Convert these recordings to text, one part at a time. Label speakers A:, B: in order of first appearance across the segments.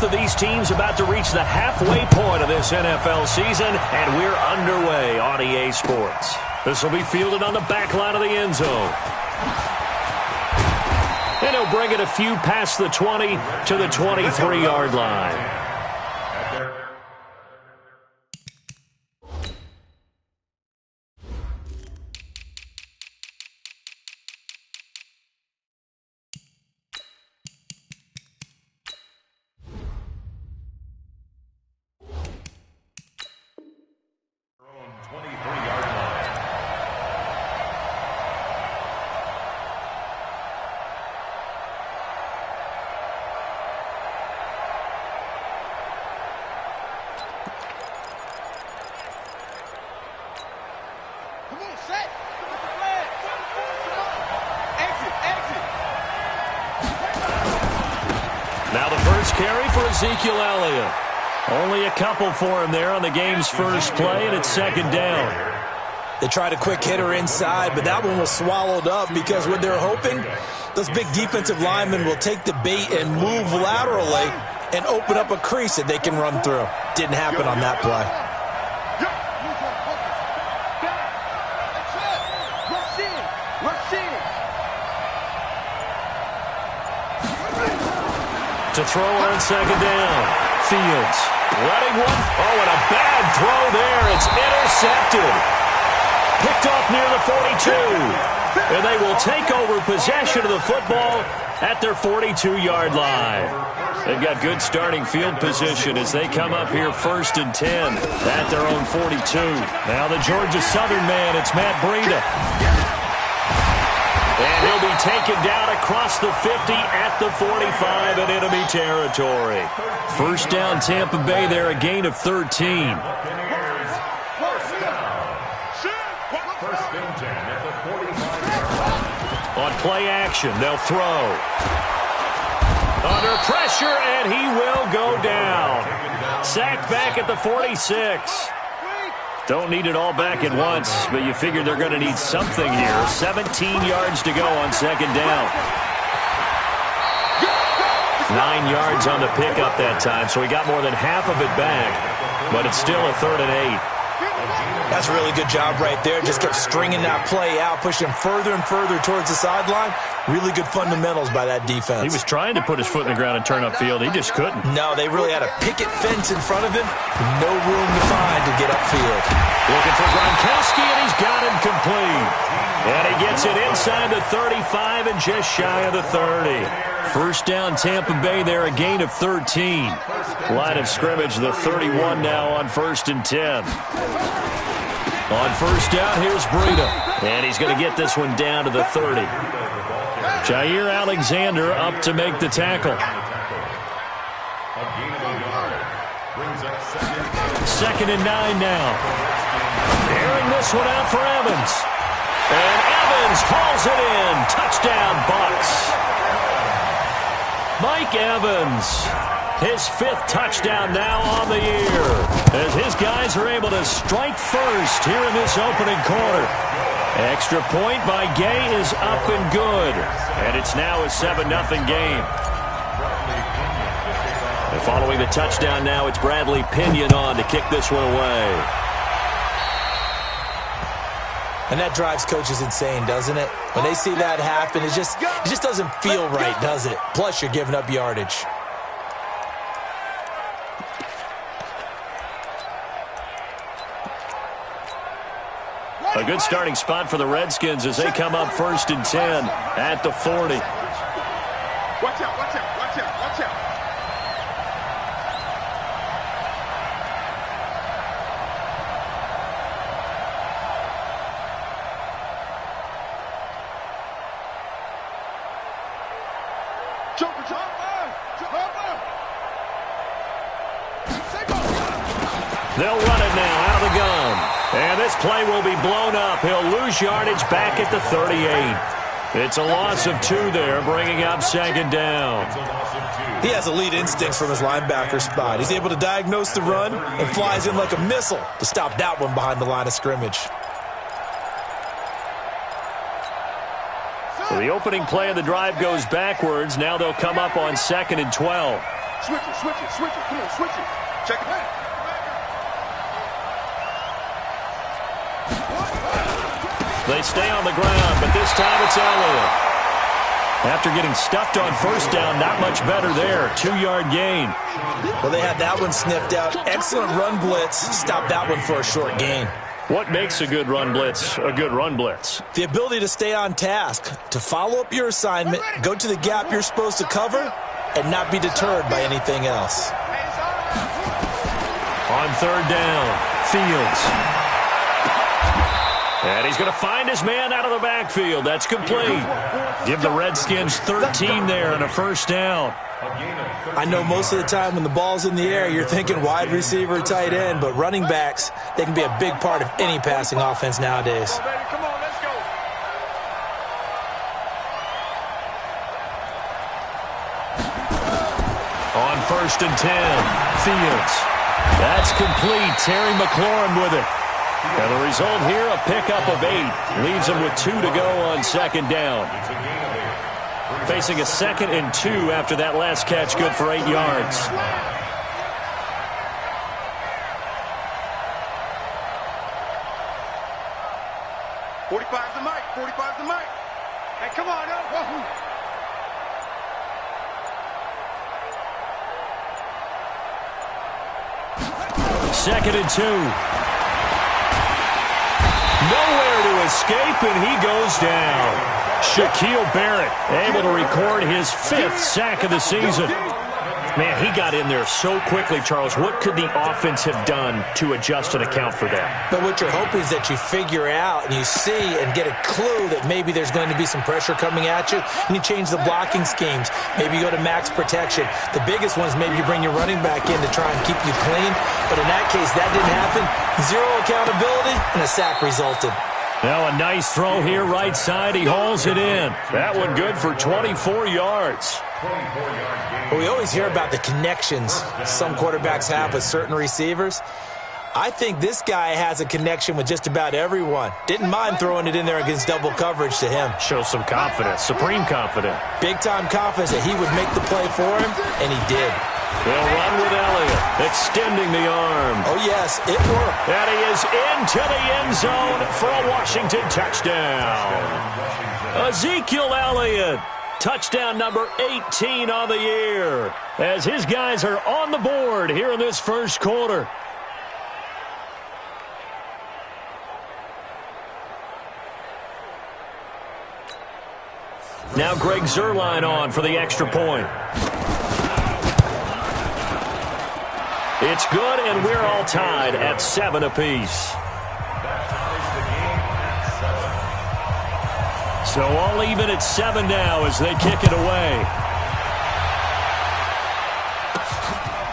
A: of these teams about to reach the halfway point of this NFL season, and we're underway on EA Sports. This will be fielded on the back line of the end zone. And he'll bring it a few past the 20 to the 23-yard line. Now the first carry for Ezekiel Elliott. Only a couple for him there on the game's first play, and it's second down.
B: They tried a quick hitter inside, but that one was swallowed up because what they're hoping, those big defensive linemen will take the bait and move laterally and open up a crease that they can run through. Didn't happen on that play.
A: To throw on second down. Fields running one. Oh, and a bad throw there. It's intercepted. Picked off near the 42. And they will take over possession of the football at their 42-yard line. They've got good starting field position as they come up here 1st and 10 at their own 42. Now the Georgia Southern man, it's Matt Breida. And he'll be taken down across the 50 at the 45 in enemy territory. First down, Tampa Bay there, a gain of 13. On play action, they'll throw. Under pressure, and he will go down. Sacked back at the 46. Don't need it all back at once, but you figure they're going to need something here. 17 yards to go on second down. 9 yards on the pickup that time, so he got more than half of it back, but it's still a 3rd and 8.
B: That's a really good job right there. Just kept stringing that play out, pushing further and further towards the sideline. Really good fundamentals by that defense.
A: He was trying to put his foot in the ground and turn upfield. He just couldn't.
B: No, they really had a picket fence in front of him. No room to find to get upfield.
A: Looking for Gronkowski, and he's got him complete. And he gets it inside the 35 and just shy of the 30. First down, Tampa Bay there, a gain of 13. Line of scrimmage, the 31 now on 1st and 10. On first down, here's Breida. And he's going to get this one down to the 30. Jair Alexander up to make the tackle. 2nd and 9 now. Airing this one out for Evans. And Evans hauls it in. Touchdown, Bucs. Mike Evans. His 5th touchdown now on the year, as his guys are able to strike first here in this opening quarter. Extra point by Gay is up and good, and it's now a 7-0 game. And following the touchdown now, it's Bradley Pinion on to kick this one away.
B: And that drives coaches insane, doesn't it? When they see that happen, it just doesn't feel right, does it? Plus, you're giving up yardage.
A: A good starting spot for the Redskins as they come up 1st and 10 at the 40.
C: Watch out, watch out, watch out, watch out.
A: They'll run it now out of the gun. And this play will be blown up. He'll lose yardage back at the 38. It's a loss of 2 there, bringing up 2nd down.
B: He has elite instincts from his linebacker spot. He's able to diagnose the run and flies in like a missile to stop that one behind the line of scrimmage.
A: So the opening play of the drive goes backwards. Now they'll come up on 2nd and 12.
C: Switch it. Come on, switch it. Check it out.
A: They stay on the ground, but this time it's Elliott. After getting stuffed on first down, not much better there. 2-yard gain.
B: Well, they had that one sniffed out. Excellent run blitz. Stop that one for a short gain.
A: What makes a good run blitz a good run blitz?
B: The ability to stay on task, to follow up your assignment, go to the gap you're supposed to cover, and not be deterred by anything else.
A: On third down, Fields. And he's going to find his man out of the backfield. That's complete. Give the Redskins 13 there and a first down.
B: I know most of the time when the ball's in the air, you're thinking wide receiver, tight end, but running backs, they can be a big part of any passing offense nowadays.
C: Come on, let's go.
A: On first and 10, Fields. That's complete. Terry McLaurin with it. And the result here, a pickup of 8. Leaves him with 2 to go on second down. Facing a 2nd and 2 after that last catch, good for 8 yards.
C: $45's the mic. Hey, come on, yo.
A: 2nd and 2. Nowhere to escape, and he goes down. Shaquille Barrett able to record his 5th sack of the season. Man, he got in there so quickly, Charles. What could the offense have done to adjust and account for that?
B: But what you're hoping is that you figure out and you see and get a clue that maybe there's going to be some pressure coming at you, and you change the blocking schemes. Maybe you go to max protection. The biggest one is maybe you bring your running back in to try and keep you clean. But in that case, that didn't happen. 0 accountability, and a sack resulted.
A: Now a nice throw here, right side. He hauls it in. That one good for 24 yards.
B: Well, we always hear about the connections some quarterbacks have with certain receivers. I think this guy has a connection with just about everyone. Didn't mind throwing it in there against double coverage to him.
A: Shows some confidence, supreme confidence.
B: Big-time confidence that he would make the play for him, and he did.
A: They'll run with Elliott, extending the arm.
B: Oh, yes, it worked.
A: And he is into the end zone for a Washington touchdown. Ezekiel Elliott, touchdown number 18 on the year, as his guys are on the board here in this first quarter. Now Greg Zuerlein on for the extra point. It's good, and we're all tied at 7 apiece. So all even at 7 now as they kick it away.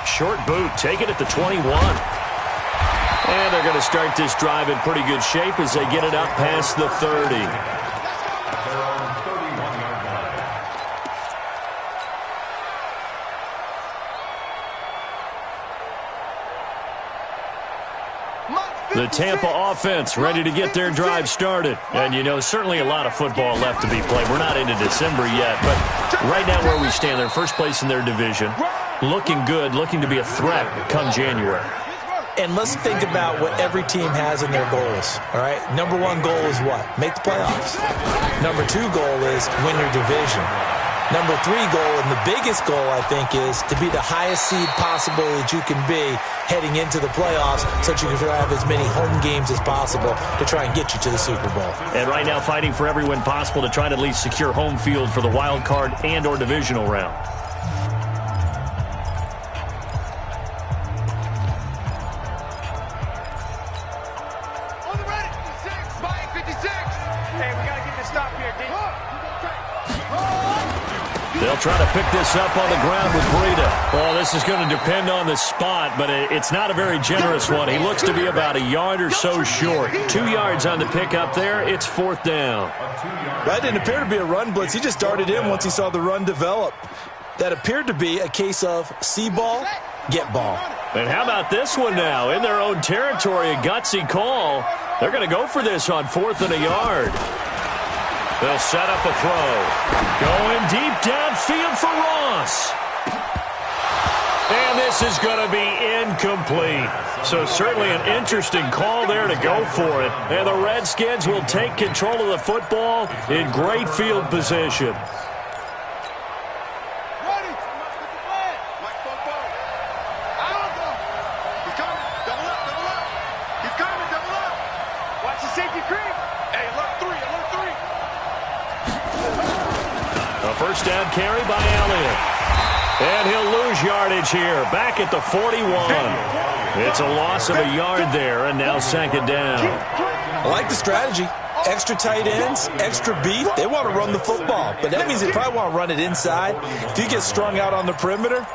A: Short boot, take it at the 21. And they're going to start this drive in pretty good shape as they get it up past the 30. The Tampa offense ready to get their drive started. And, you know, certainly a lot of football left to be played. We're not into December yet, but right now where we stand, they're first place in their division. Looking good, looking to be a threat come January.
B: And let's think about what every team has in their goals, all right? Number 1 goal is what? Make the playoffs. Number 2 goal is win your division. Number 3 goal, and the biggest goal, I think, is to be the highest seed possible that you can be heading into the playoffs so that you can have as many home games as possible to try and get you to the Super Bowl.
A: And right now fighting for every win possible to try to at least secure home field for the wild card and or divisional round.
C: On the ready, 56, Mike 56. Hey, we got to get this stop here, D.
A: They'll try to pick this up on the ground with Breida. Well, this is going to depend on the spot, but it's not a very generous one. He looks to be about a yard or so short. 2 yards on the pickup there. It's 4th down.
B: That didn't appear to be a run blitz. He just darted in once he saw the run develop. That appeared to be a case of see ball, get ball.
A: And how about this one now? In their own territory, a gutsy call. They're going to go for this on 4th and a yard. They'll set up a throw. Going deep downfield for Ross. And this is going to be incomplete. So certainly an interesting call there to go for it. And the Redskins will take control of the football in great field position. First down carry by Elliott. And he'll lose yardage here. Back at the 41. It's a loss of a yard there, and now second down.
B: I like the strategy. Extra tight ends, extra beef. They want to run the football, but that means they probably want to run it inside. If you get strung out on the perimeter,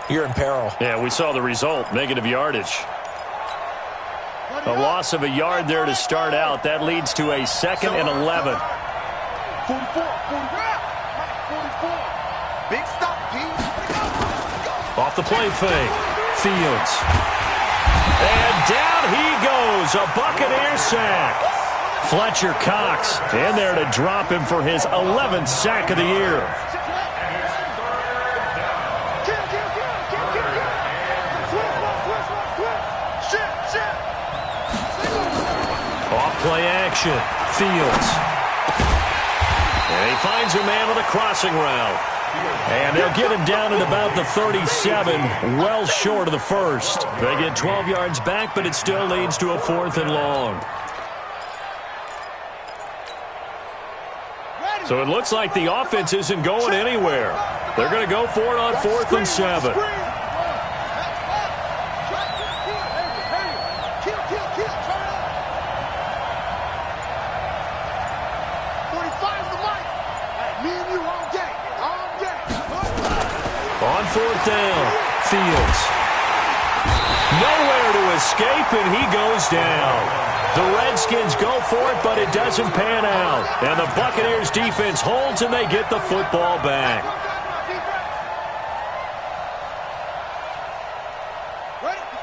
B: you're in peril.
A: Yeah, we saw the result, negative yardage. A loss of a yard there to start out. That leads to a 2nd and 11.
C: 44. Big stop, Pete.
A: Off the play fake. Fields. And down he goes. A Buccaneer sack. Fletcher Cox in there to drop him for his 11th sack of the year. Off play action. Fields. And he finds a man with a crossing route. And they'll get him down at about the 37, well short of the first. They get 12 yards back, but it still leads to a 4th and long. So it looks like the offense isn't going anywhere. They're going to go for it on 4th and 7. On 4th down, Fields. Nowhere to escape, and he goes down. The Redskins go for it, but it doesn't pan out. And the Buccaneers defense holds, and they get the football back.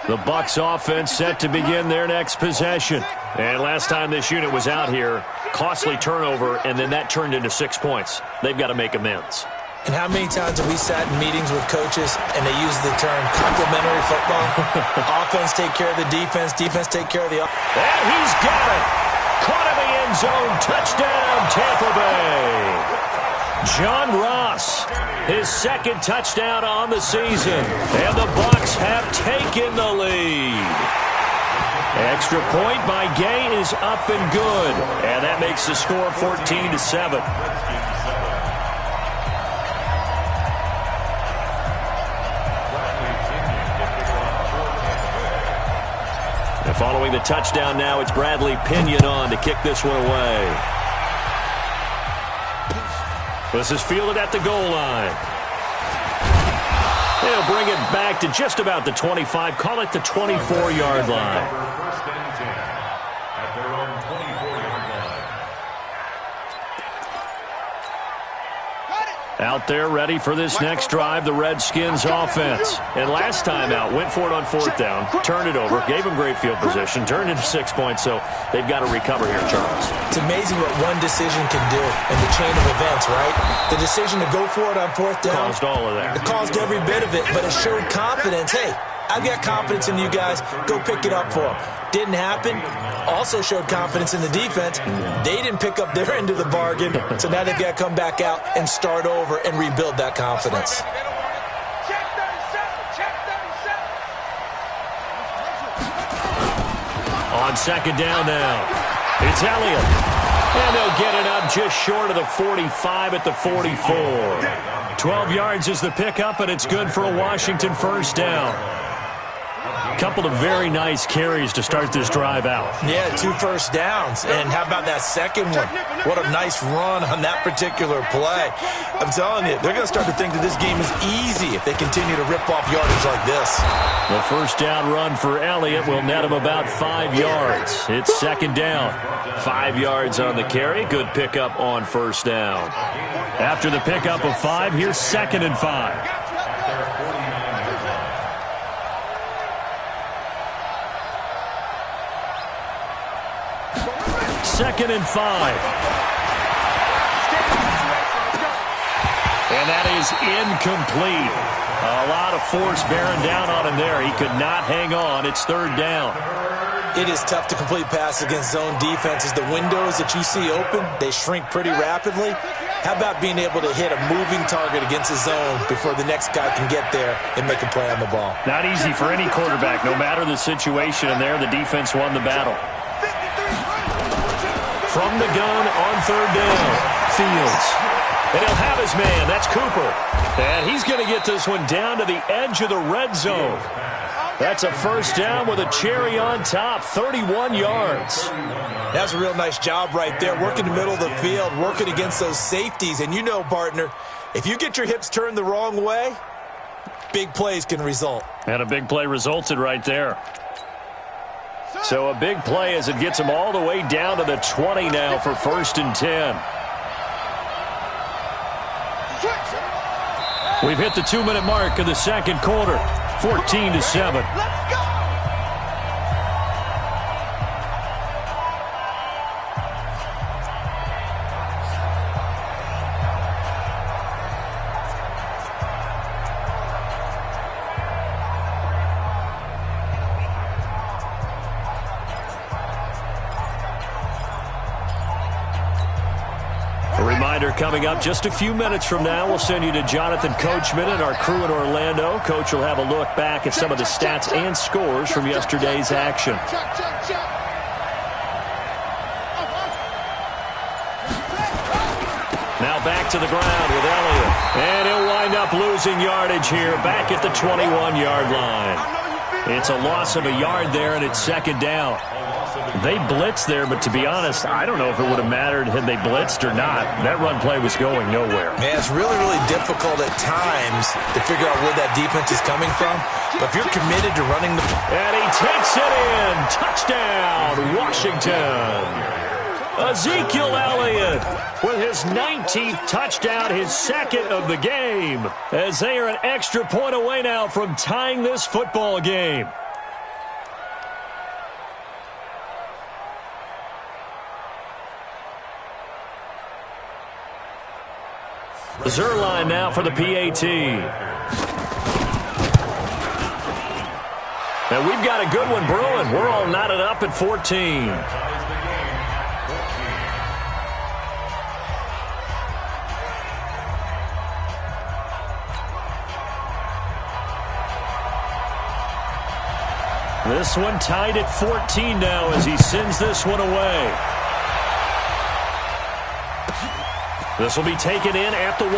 A: The Bucs offense set to begin their next possession. And last time this unit was out here, costly turnover, and then that turned into 6 points. They've got to make amends.
B: And how many times have we sat in meetings with coaches and they use the term complementary football? Offense take care of the defense, defense take care of the offense.
A: And he's got it. Caught in the end zone. Touchdown, Tampa Bay. John Ross, his 2nd touchdown on the season. And the Bucs have taken the lead. Extra point by Gay is up and good. And that makes the score 14-7. Following the touchdown now, it's Bradley Pinion on to kick this one away. This is fielded at the goal line. They'll bring it back to just about the 25, call it the 24-yard line. Out there ready for this next drive, the Redskins offense. And last time out, went for it on 4th down, turned it over, gave them great field position, turned into 6 points, so they've got to recover here, Charles.
B: It's amazing what one decision can do in the chain of events, right? The decision to go for it on 4th down.
A: Caused all of that.
B: It caused every bit of it, but it showed confidence. Hey, I've got confidence in you guys. Go pick it up for them. Didn't happen. Also showed confidence in the defense. They didn't pick up their end of the bargain, so now they've got to come back out and start over and rebuild that confidence.
A: On 2nd down now, it's Elliott. And they'll get it up just short of the 45 at the 44. 12 yards is the pickup, and it's good for a Washington 1st down. Couple of very nice carries to start this drive out.
B: Yeah, 2 first downs. And how about that second one? What a nice run on that particular play. I'm telling you, they're going to start to think that this game is easy if they continue to rip off yardage like this.
A: The 1st down run for Elliott will net him about 5 yards. It's 2nd down. 5 yards on the carry. Good pickup on 1st down. After the pickup of 5, here's 2nd and 5. 2nd and 5. And that is incomplete. A lot of force bearing down on him there. He could not hang on. It's third down.
B: It is tough to complete passes against zone defenses. The windows that you see open, they shrink pretty rapidly. How about being able to hit a moving target against a zone before the next guy can get there and make a play on the ball?
A: Not easy for any quarterback. No matter the situation, and there the defense won the battle. From the gun on third down, Fields. And he'll have his man. That's Cooper. And he's going to get this one down to the edge of the red zone. That's a first down with a cherry on top, 31 yards.
B: That's a real nice job right there, working the middle of the field, working against those safeties. And you know, partner, if you get your hips turned the wrong way, big plays can result.
A: And a big play resulted right there. So a big play as it gets him all the way down to the 20 now for first and 10. We've hit the 2-minute mark of the second quarter, 14-7. Coming up just a few minutes from now, we'll send you to Jonathan Coachman and our crew in Orlando. Coach will have a look back at some of the stats and scores from yesterday's action. Now back to the ground with Elliott. And he'll wind up losing yardage here back at the 21-yard line. It's a loss of a yard there, and it's second down. They blitzed there, but to be honest, I don't know if it would have mattered had they blitzed or not. That run play was going nowhere.
B: Man, it's really, really difficult at times to figure out where that defense is coming from. But if you're committed to running the...
A: And he takes it in. Touchdown, Washington. Ezekiel Elliott with his 19th touchdown, his second of the game, as they are an extra point away now from tying this football game. Zerline now for the PAT. And we've got a good one brewing. We're all knotted up at 14. This one tied at 14 now as he sends this one away. This will be taken in at the 1.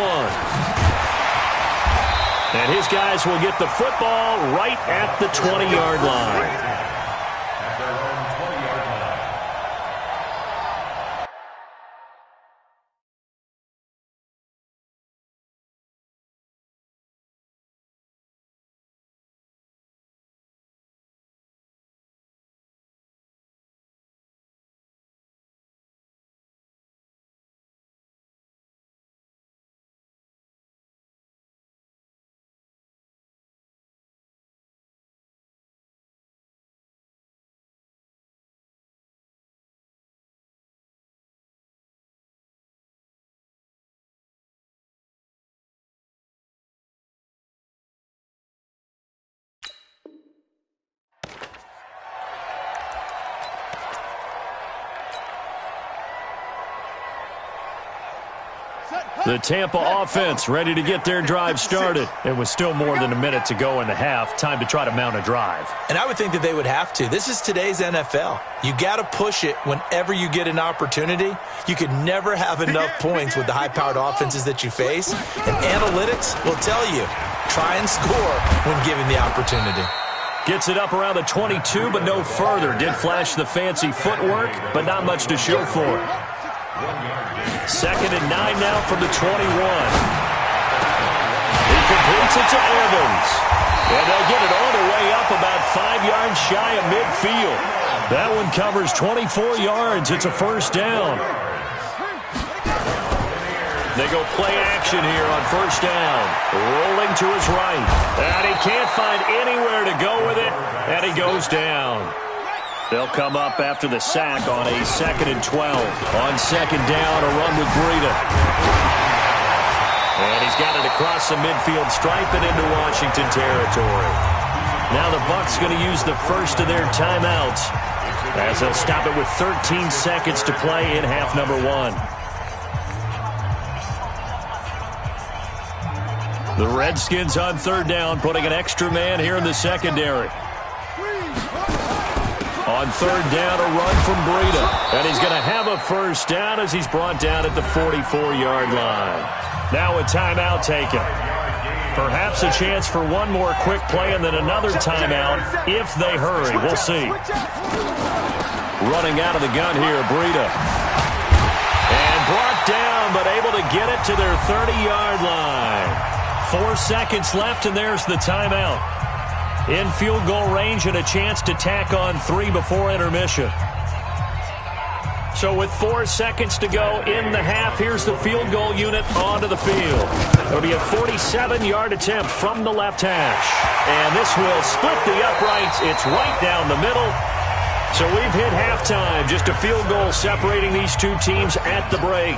A: And his guys will get the football right at the 20-yard line. The Tampa offense ready to get their drive started. And with still more than a minute to go in the half, time to try to mount a drive.
B: And I would think that they would have to. This is today's NFL. You got to push it whenever you get an opportunity. You could never have enough points with the high-powered offenses that you face. And analytics will tell you, try and score when given the opportunity.
A: Gets it up around the 22, but no further. Did flash the fancy footwork, but not much to show for it. Second and 9 now from the 21. He completes it to Evans. And they'll get it all the way up about 5 yards shy of midfield. That one covers 24 yards. It's a first down. They go play action here on first down. Rolling to his right. And he can't find anywhere to go with it. And he goes down. They'll come up after the sack on a 2nd and 12. On second down, a run with Breida. And he's got it across the midfield stripe and into Washington territory. Now the Bucs going to use the first of their timeouts as they'll stop it with 13 seconds to play in half number 1. The Redskins on third down, putting an extra man here in the secondary. On third down, a run from Breida. And he's going to have a first down as he's brought down at the 44-yard line. Now a timeout taken. Perhaps a chance for one more quick play and then another timeout if they hurry. We'll see. Running out of the gun here, Breida. And brought down, but able to get it to their 30-yard line. 4 seconds left, and there's the timeout. In field goal range and a chance to tack on 3 before intermission. So with 4 seconds to go in the half, here's the field goal unit onto the field. It'll be a 47-yard attempt from the left hash. And this will split the uprights. It's right down the middle. So we've hit halftime. Just a field goal separating these two teams at the break.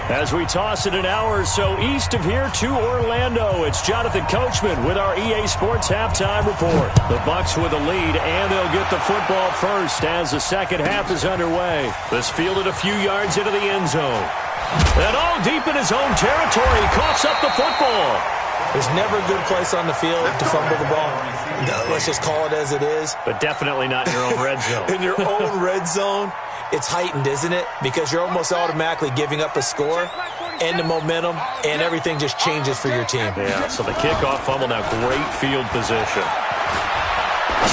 A: As we toss it an hour or so east of here to Orlando, it's Jonathan Coachman with our EA Sports Halftime Report. The Bucs with a lead, and they'll get the football first as the second half is underway. This fielded a few yards into the end zone. And all deep in his own territory, he coughs up the football.
B: There's never a good place on the field to fumble the ball. Let's just call it as it is.
A: But definitely not in your own red zone.
B: In your own red zone, it's heightened, isn't it? Because you're almost automatically giving up a score and the momentum, and everything just changes for your team.
A: Yeah, so the kickoff fumble, now great field position.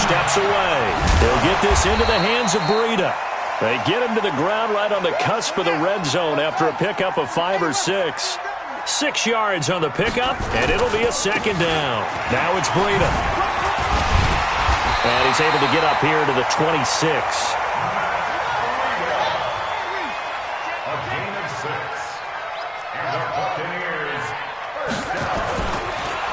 A: Steps away. They'll get this into the hands of Breida. They get him to the ground right on the cusp of the red zone after a pickup of 5 or 6. 6 yards on the pickup, and it'll be a second down. Now it's Breida. And he's able to get up here to the 26.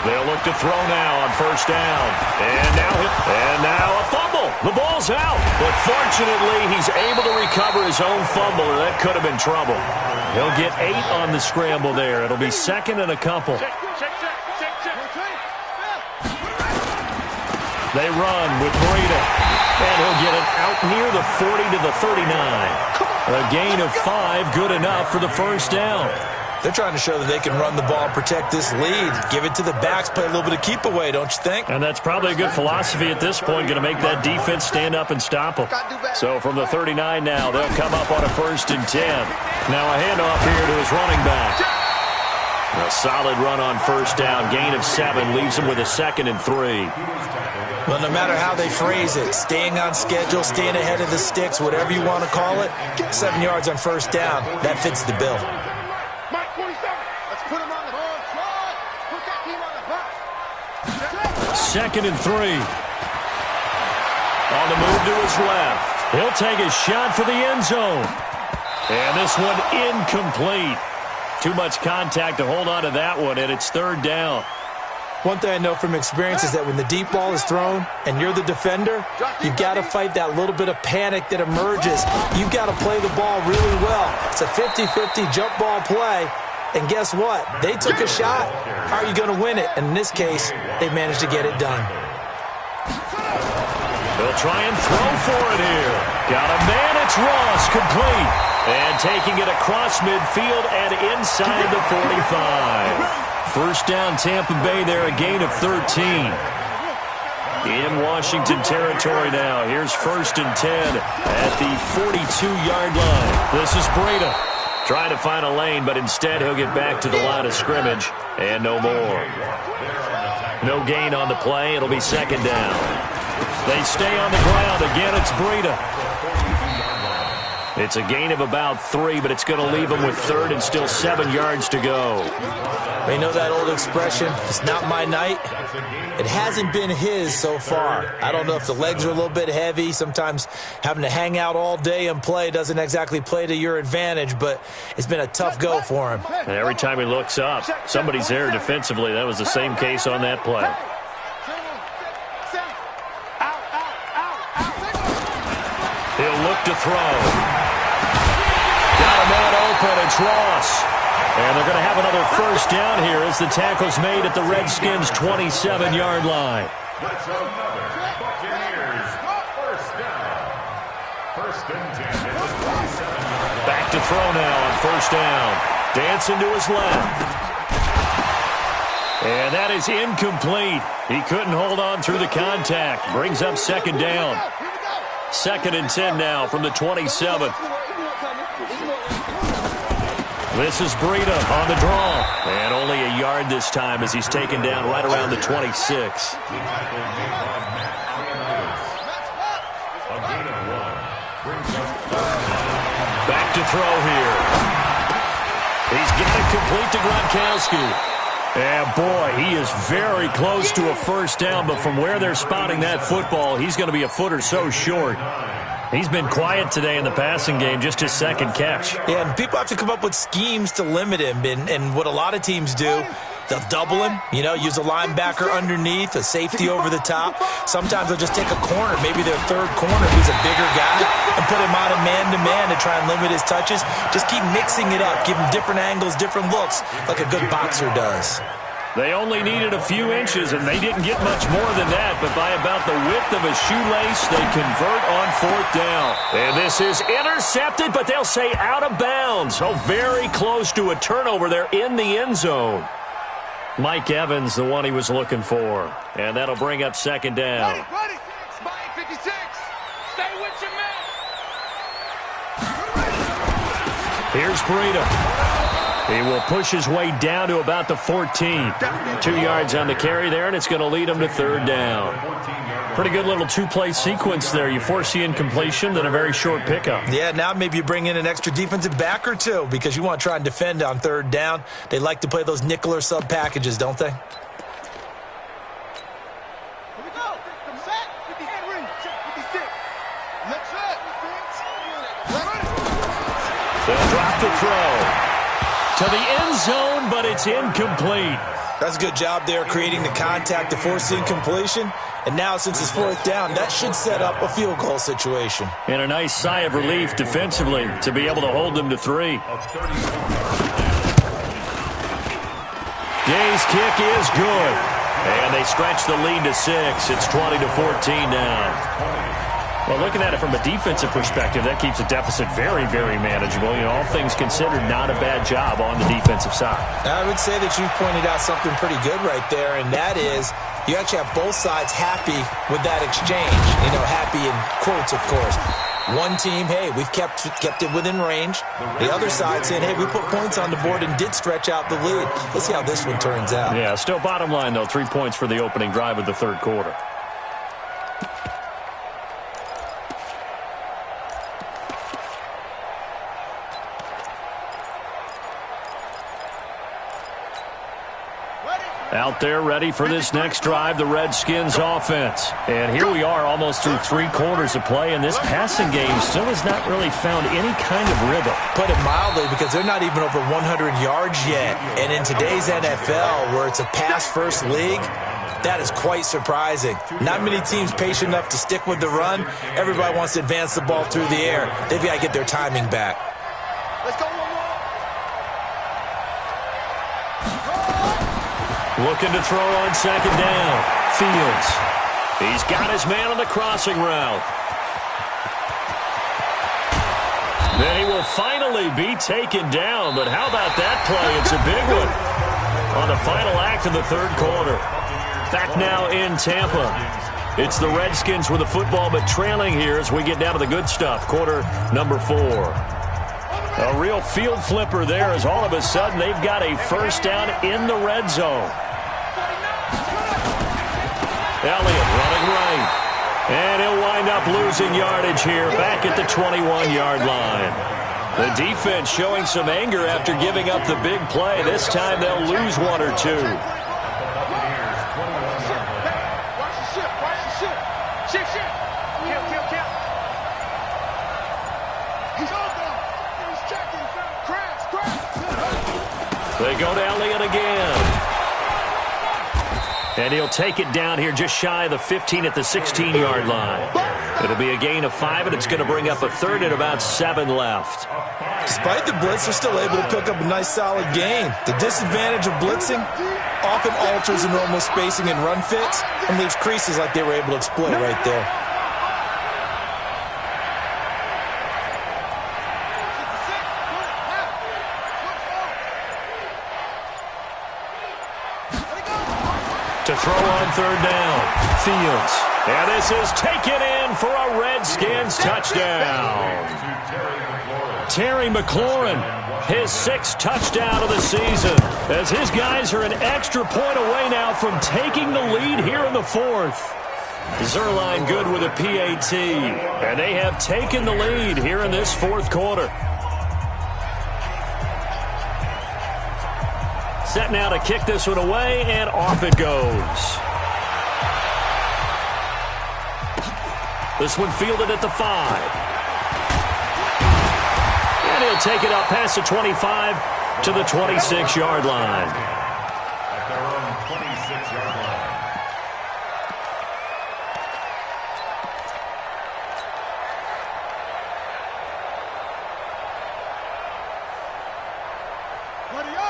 A: They'll look to throw now on first down. And now a fumble. The ball's out. But fortunately, he's able to recover his own fumble, or that could have been trouble. He'll get 8 on the scramble there. It'll be second and a couple. They run with Breida. And he'll get it out near the 40 to the 39. A gain of 5, good enough for the first down.
B: They're trying to show that they can run the ball and protect this lead. Give it to the backs, play a little bit of keep away, don't you think?
A: And that's probably a good philosophy at this point, going to make that defense stand up and stop them. So from the 39 now, they'll come up on a 1st and 10. Now a handoff here to his running back. A solid run on first down, gain of 7, leaves him with a 2nd and 3.
B: Well, no matter how they phrase it, staying on schedule, staying ahead of the sticks, whatever you want to call it, 7 yards on first down, that fits the bill.
A: Second and 3. On the move to his left. He'll take a shot for the end zone. And this one incomplete. Too much contact to hold on to that one, and it's 3rd down.
B: One thing I know from experience is that when the deep ball is thrown and you're the defender, you've got to fight that little bit of panic that emerges. You've got to play the ball really well. It's a 50-50 jump ball play. And guess what? They took a shot. How are you going to win it? And in this case, they managed to get it done.
A: They'll try and throw for it here. Got a man. It's Ross, complete. And taking it across midfield and inside the 45. First down, Tampa Bay there, a gain of 13. In Washington territory now. Here's 1st and 10 at the 42-yard line. This is Breida. Trying to find a lane, but instead he'll get back to the line of scrimmage, and no more. No gain on the play. It'll be 2nd down. They stay on the ground. Again, it's Breida. It's a gain of about 3, but it's going to leave them with 3rd and still 7 yards to go.
B: They know that old expression, it's not my night. It hasn't been his so far. I don't know if the legs are a little bit heavy. Sometimes having to hang out all day and play doesn't exactly play to your advantage, but it's been a tough go for him.
A: And every time he looks up, somebody's there defensively. That was the same case on that play. He'll look to throw. Got a man open. It's Ross. And they're going to have another first down here as the tackle's made at the Redskins' 27-yard line.
D: That's another Buccaneers first down. First and 10 at the 27.
A: Back to throw now on first down. Dancing to his left. And that is incomplete. He couldn't hold on through the contact. Brings up second down. Second and 10 now from the 27. This is Breida on the draw. And only a yard this time as he's taken down right around the 26. Back to throw here. He's got it complete to Gronkowski. And, boy, he is very close to a first down, but from where they're spotting that football, he's going to be a foot or so short. He's been quiet today in the passing game, just his second catch.
B: Yeah, and people have to come up with schemes to limit him, and what a lot of teams do, they'll double him, use a linebacker underneath, a safety over the top. Sometimes they'll just take a corner, maybe their third corner, who's a bigger guy, and put him on a man-to-man to try and limit his touches. Just keep mixing it up, give him different angles, different looks, like a good boxer does.
A: They only needed a few inches, and they didn't get much more than that, but by about the width of a shoelace, they convert on fourth down. And this is intercepted, but they'll say out of bounds. So very close to a turnover there in the end zone. Mike Evans, the one he was looking for. And that'll bring up second down.
C: Ready. Spike 56. Stay with your man.
A: Here's Breida. He will push his way down to about the 14. 2 yards on the carry there, and it's going to lead him to third down. Pretty good little two-play sequence there. You force the incompletion, then a very short pickup.
B: Yeah, now maybe you bring in an extra defensive back or two because you want to try and defend on third down. They like to play those nickel or sub packages, don't they?
A: They'll drop the throw to the end zone, but it's incomplete.
B: That's a good job there creating the contact to force the incompletion. And now, since it's fourth down, that should set up a field goal situation.
A: And a nice sigh of relief defensively to be able to hold them to 3. Day's kick is good. And they stretch the lead to 6. It's 20-14 now. Well, looking at it from a defensive perspective, that keeps the deficit very, very manageable. All things considered, not a bad job on the defensive side.
B: I would say that you've pointed out something pretty good right there, and that is you actually have both sides happy with that exchange. Happy in quotes, of course. One team, hey, we've kept it within range. The other side saying, hey, we put points on the board and did stretch out the lead. Let's see how this one turns out.
A: Yeah, still bottom line, though, 3 points for the opening drive of the third quarter. Out there ready for this next drive, the Redskins offense. And here we are almost through 3 quarters of play, and this passing game still has not really found any kind of rhythm.
B: Put it mildly, because they're not even over 100 yards yet. And in today's NFL, where it's a pass-first league, that is quite surprising. Not many teams patient enough to stick with the run. Everybody wants to advance the ball through the air. They've got to get their timing back.
C: Let's go.
A: Looking to throw on second down. Fields. He's got his man on the crossing route. Then he will finally be taken down. But how about that play? It's a big one on the final act of the third quarter. Back now in Tampa. It's the Redskins with the football, but trailing here as we get down to the good stuff. Quarter number 4. A real field flipper there as all of a sudden they've got a first down in the red zone. Elliott running right. And he'll wind up losing yardage here back at the 21-yard line. The defense showing some anger after giving up the big play. This time they'll lose 1 or 2. They go to Elliott again. And he'll take it down here just shy of the 15 at the 16-yard line. It'll be a gain of 5, and it's going to bring up a third and about 7 left.
B: Despite the blitz, they're still able to pick up a nice solid gain. The disadvantage of blitzing often alters the normal spacing and run fits and leaves creases like they were able to exploit right there.
A: To throw on third down, Fields. And this is taken in for a Redskins touchdown. Terry McLaurin, his 6th touchdown of the season, as his guys are an extra point away now from taking the lead here in the 4th. Zerline good with a PAT, and they have taken the lead here in this 4th quarter. Set now to kick this one away, and off it goes. This one fielded at the 5. And he'll take it up past the 25 to the 26-yard line.
D: At their own 26-yard line.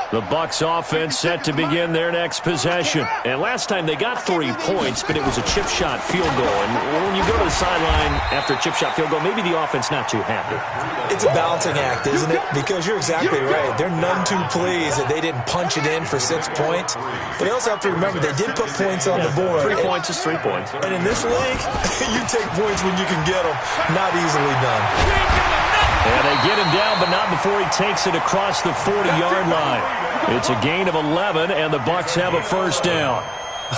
A: The Bucs offense set to begin their next possession. And last time they got 3 points, but it was a chip shot field goal. And when you go to the sideline after a chip shot field goal, maybe the offense not too happy.
B: It's a balancing act, isn't it? Because you're exactly right. They're none too pleased that they didn't punch it in for 6 points. But they also have to remember they did put points on the board.
A: 3 points is 3 points.
B: And in this league, you take points when you can get them. Not easily done.
A: And they get him down, but not before he takes it across the 40-yard line. It's a gain of 11, and the Bucs have a first down.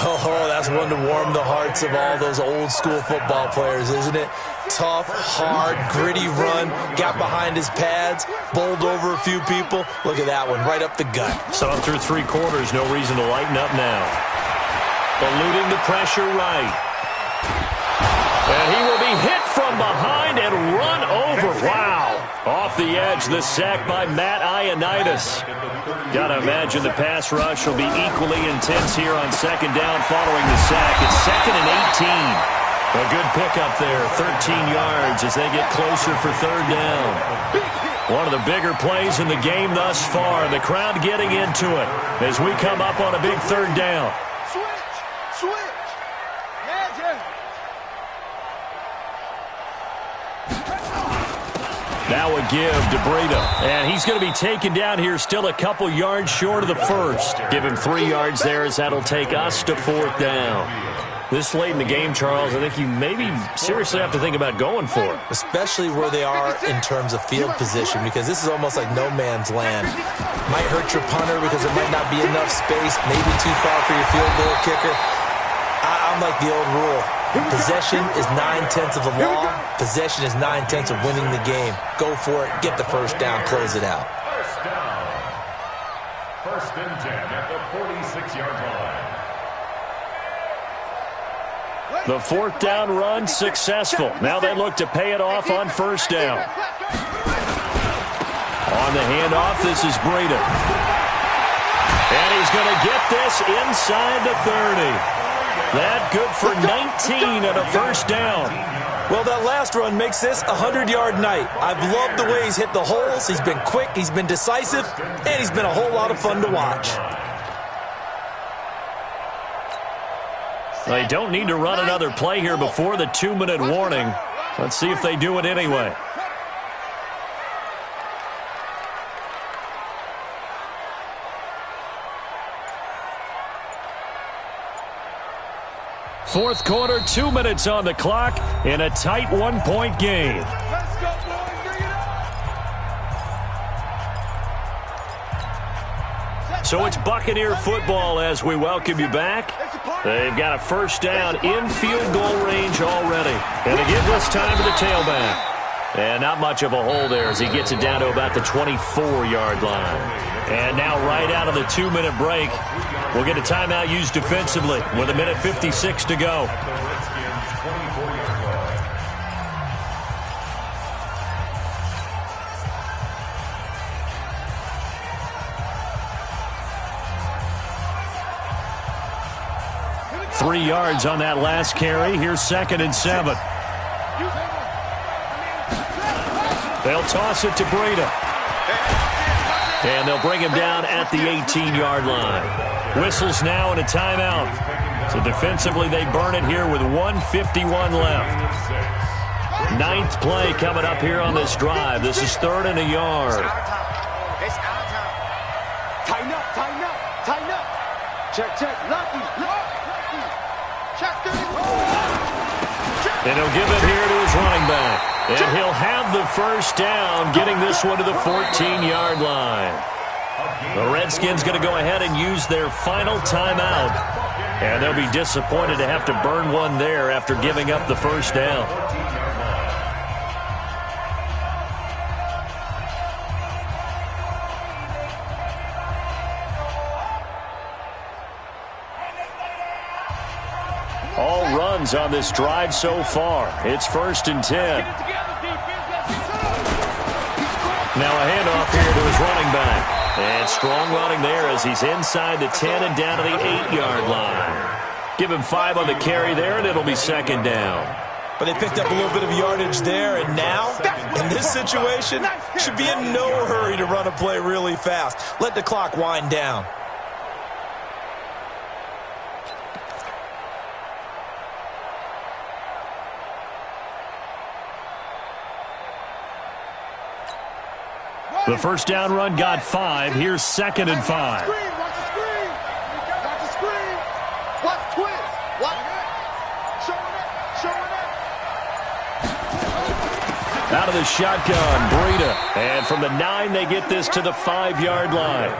B: Oh, that's one to warm the hearts of all those old-school football players, isn't it? Tough, hard, gritty run, got behind his pads, bowled over a few people. Look at that one, right up the gut.
A: So through 3 quarters, no reason to lighten up now. Eluding the pressure right. And he will be hit from behind and run over. Wow. Off the edge, the sack by Matt Ioannidis. Got to imagine the pass rush will be equally intense here on second down following the sack. It's 2nd and 18. A good pickup there, 13 yards as they get closer for third down. One of the bigger plays in the game thus far. The crowd getting into it as we come up on a big third down.
C: Switch. Magic.
A: Now a give to Breida. And he's going to be taken down here still a couple yards short of the first. Give him 3 yards there as that'll take us to 4th down. This late in the game, Charles, I think you maybe seriously have to think about going for it.
B: Especially where they are in terms of field position, because this is almost like no man's land. Might hurt your punter because there might not be enough space, maybe too far for your field goal kicker. I'm like the old rule. Possession is 9/10 of the law. Possession is 9/10 of winning the game. Go for it. Get the first down. Close it out.
D: First down. 1st and 10 at the 46-yard line.
A: The 4th down run successful. Now they look to pay it off on first down. On the handoff, this is Breida. And he's going to get this inside the 30. That good for 19 and a first down.
B: Well, that last run makes this a 100-yard night. I've loved the way he's hit the holes. He's been quick, he's been decisive, and he's been a whole lot of fun to watch.
A: They don't need to run another play here before the 2-minute warning. Let's see if they do it anyway. Fourth quarter, 2 minutes on the clock in a tight 1-point game.
C: Let's go, boys. Bring it up.
A: So it's Buccaneer football as we welcome you back. They've got a first down in field goal range already. And they give this time to the tailback. And not much of a hole there as he gets it down to about the 24-yard line. And now right out of the 2-minute break, we'll get a timeout used defensively with 1:56 to go. Three yards on that last carry. Here's 2nd and 7. They'll toss it to Breida. And they'll bring him down at the 18-yard line. Whistles now and a timeout. So defensively, they burn it here with 1:51 left. Ninth play coming up here on this drive. This is 3rd and a yard.
C: It's our time. Tighten up, tighten up, tighten up. Check, check. Lucky. Check.
A: And he'll give it here to his running back. And he'll have the first down, getting this one to the 14-yard line. The Redskins going to go ahead and use their final timeout. And they'll be disappointed to have to burn one there after giving up the first down. All runs on this drive so far. It's 1st and 10. Now a handoff here to his running back. And strong running there as he's inside the 10 and down to the 8-yard line. Give him 5 on the carry there, and it'll be 2nd down.
B: But they picked up a little bit of yardage there, and now, in this situation, should be in no hurry to run a play really fast. Let the clock wind down.
A: The first down run got 5. Here's 2nd and 5.
C: Watch the screen. Watch the screen. Watch twist. Watch it. Showing up.
A: Out of the shotgun, Breida. And from the 9, they get this to the 5-yard line.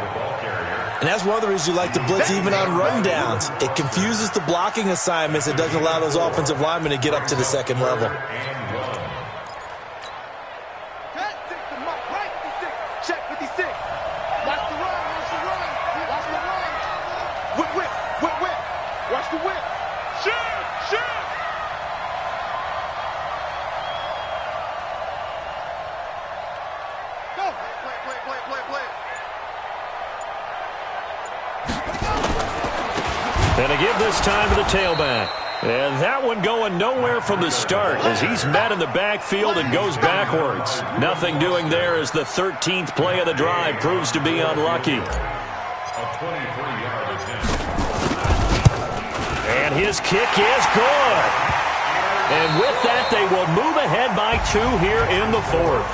B: And that's one of the reasons you like to blitz even on rundowns. It confuses the blocking assignments. It doesn't allow those offensive linemen to get up to the 2nd level.
A: And they give this time to the tailback. And that one going nowhere from the start as he's met in the backfield and goes backwards. Nothing doing there as the 13th play of the drive proves to be unlucky. And his kick is good. And with that, they will move ahead by 2 here in the 4th.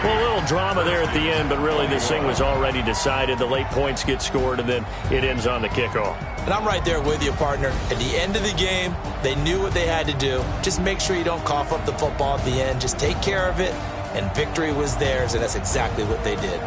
A: Well, a little drama there at the end, but really this thing was already decided. The late points get scored, and then it ends on the kickoff.
B: And I'm right there with you, partner. At the end of the game, they knew what they had to do. Just make sure you don't cough up the football at the end. Just take care of it, and victory was theirs, and that's exactly what they did.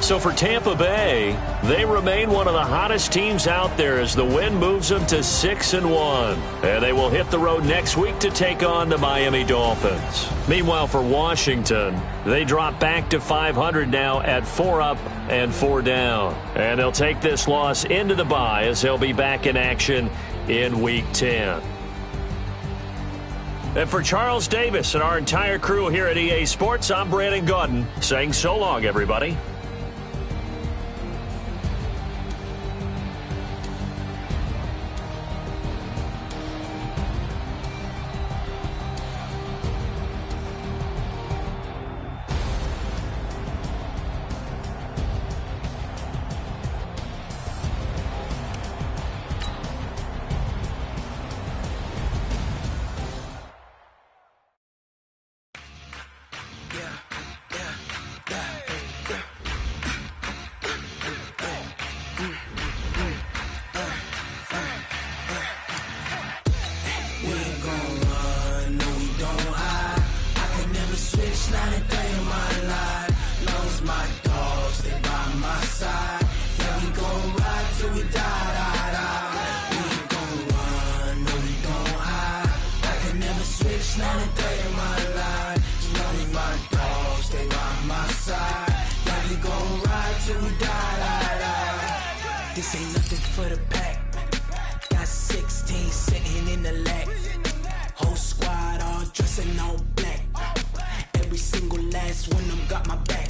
A: So for Tampa Bay, they remain one of the hottest teams out there as the win moves them to 6-1. And they will hit the road next week to take on the Miami Dolphins. Meanwhile, for Washington, they drop back to 500 now at 4 up and 4 down. And they'll take this loss into the bye as they'll be back in action in Week 10. And for Charles Davis and our entire crew here at EA Sports, I'm Brandon Gaudin saying so long, everybody.
E: This ain't nothing for the pack. Got 16 sitting in the lap. Whole squad all dressing all black. Every single last one of them got my back.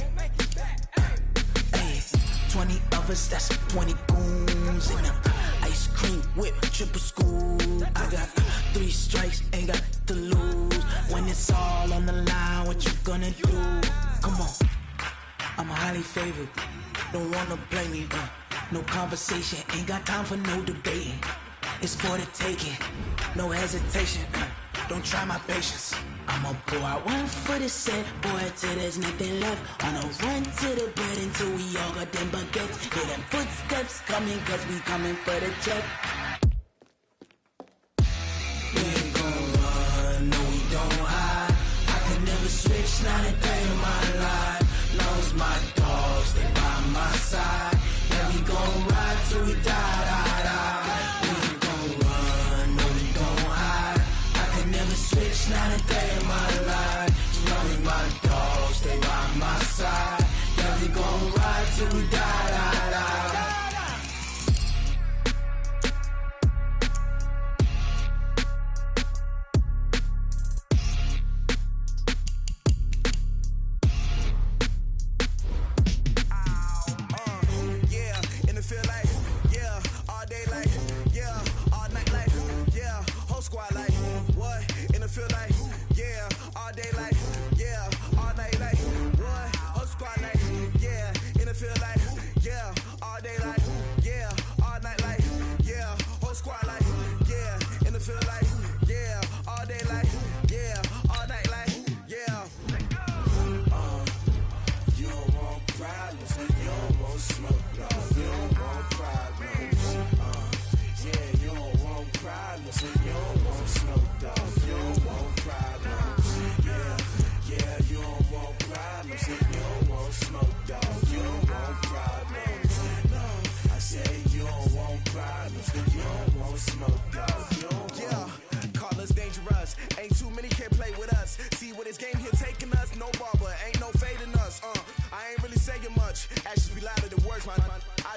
E: Hey, 20 of us, that's 20 goons in them. I ice cream whip, triple scoop. I got 3 strikes, ain't got to lose. When it's all on the line, what you gonna do? Come on, I'm highly favored. Don't wanna play me, no conversation, ain't got time for no debating. It's for the taking, no hesitation. Don't try my patience. I'ma pour out one for the set, boy, till there's nothing left. On a run to the bread until we all got them baguettes. Hear them footsteps coming, cause we coming for the check. We ain't gon' run, no we don't hide. I can never switch, not a day in my life. Long as my dogs, they by my side. Yeah, we gon' ride till we die, die, die. We ain't gon' run, no we don't hide. I can never switch, not a day in my life. As long as my dogs, they by my side. Yeah, we gon' ride till we die, die, die.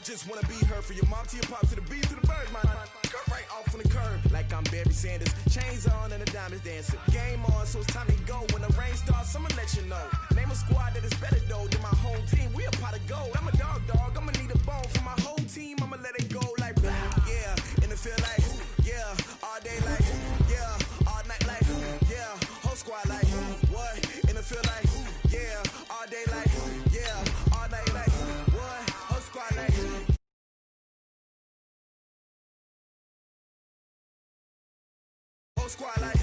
F: Just wanna be her for your mom to your pop to the beat to the birds, man. Cut right off on the curb like I'm Barry Sanders. Chains on and the diamonds dancing. Game on, so it's time to go. When the rain starts, I'ma let you know. Name a squad that is better though than my home team. We a pot of gold. I'm a dog. I'ma need a bone for my whole team. I'ma let it go like blah. Yeah, and it feel like yeah, all day like yeah, all night like yeah, whole squad like what? And it feel like yeah, all day like yeah, all night like what? Whole squad like. Whole squad like